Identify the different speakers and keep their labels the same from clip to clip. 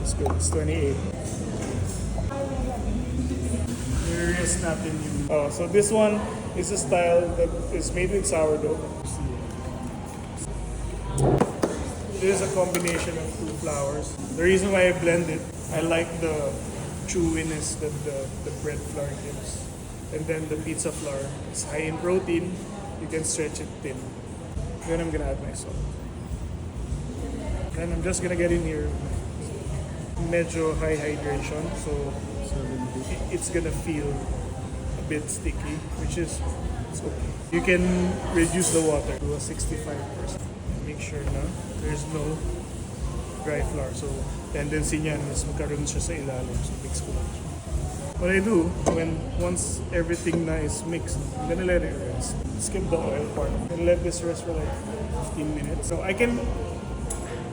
Speaker 1: It's good. It's 28. Curious natin yung... Oh, so this one is a style that is made with sourdough. This is a combination of two flours. The reason why I blend it, I like the chewiness that the bread flour gives. And then the pizza flour is high in protein. You can stretch it thin. Then I'm gonna add my salt. Then I'm just gonna get in here medyo high hydration, so it's gonna feel a bit sticky, which is it's okay. You can reduce the water to a 65%. Make sure na there's no dry flour. So tendency niyan is magkaroon siya sa ilalim. So mix ko lang siya. What I do once everything na is mixed, I'm gonna let it rest. Skip the oil part. I'm gonna let this rest for like 15 minutes. So I can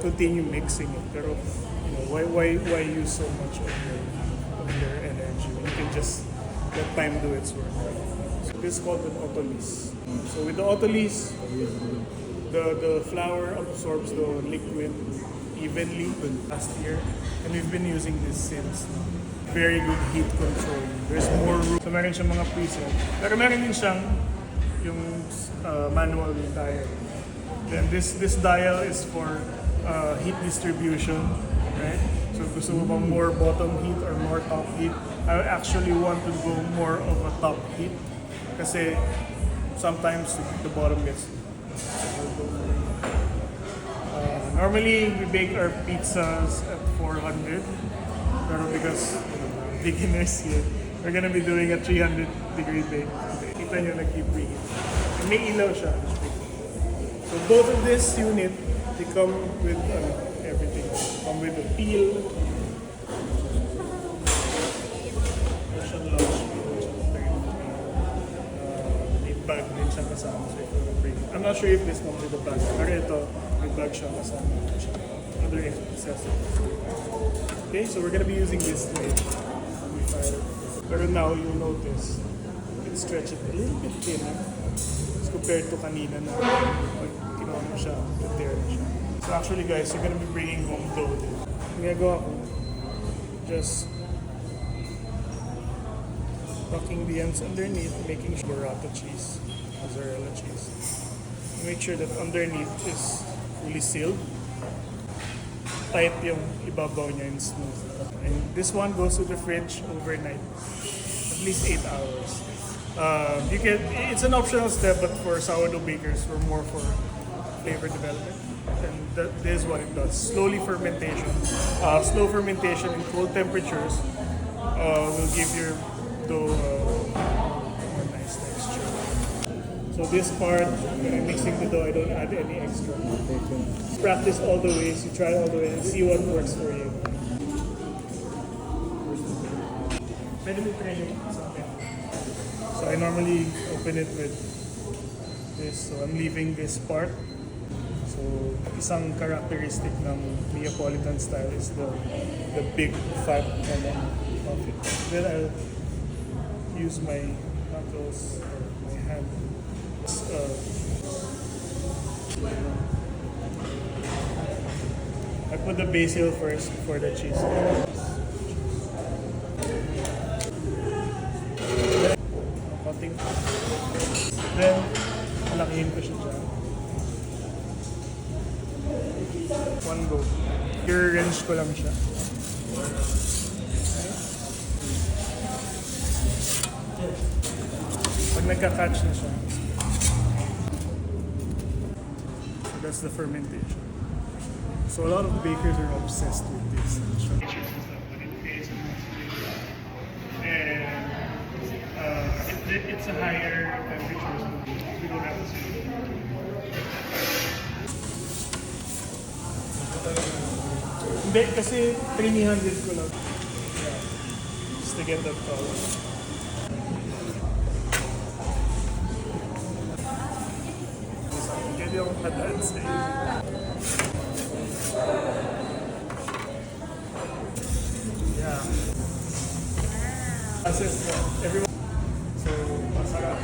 Speaker 1: continue mixing it, pero you know, why use so much of your energy when you can just let time do its work. So this is called an autolyse. So with the autolyse, the flour absorbs the liquid evenly last year, and we've been using this since. Very good heat control. There's more room. So meron siyang mga preset. Pero meron din siyang yung manual dial. Then this dial is for heat distribution, right? So gusto mo bang more bottom heat or more top heat? I actually want to go more of a top heat kasi sometimes the bottom gets normally we bake our pizzas at 400, pero because beginners here, we're gonna be doing a 300-degree bake. Kita nyo, nag-keep preheat. And may ilaw siya. So both of this unit, they come with everything. Come with the peel. Version launch. May bag din siya kasama. So if you bring, I'm not sure if this comes with a bag. Pero ito, may bag siya kasama. Other accessories. Okay, so we're gonna be using this today. Pero now you'll notice you can stretch it a little bit thinner as compared to kanina na ginawa mo siya, tear na siya. So actually guys, you're gonna be bringing home dough. Ang gagawa ko, just tucking the ends underneath, making sure burrata cheese, mozzarella cheese. Make sure that underneath is fully sealed. Tight yung ibabaw niya and smooth. And this one goes to the fridge overnight, at least 8 hours. It's an optional step, but for sourdough bakers, we're more for flavor development. And this is what it does. Slow fermentation in cold temperatures will give your dough a nice texture. So this part, when I'm mixing the dough, I don't add any extra. Just practice all the ways, you try all the ways, and see what works for you. So I normally open it with this. So I'm leaving this part. So isang characteristic ng Neapolitan style is the big fat of it. Then I'll use my knuckles or my hand. I put the basil first before the cheese. Then, malakihin ko siya dyan. One go. I-range ko lang siya. Pag nagka-catch na siya. So that's the fermentation. So a lot of bakers are obsessed with this. It's a higher temperature, so we don't have to see it. Hindi, kasi 300 ko lang. Yeah. Just to get that color. Hindi akong padaan sa iyo. Yeah. Kasi everyone. So, masarap.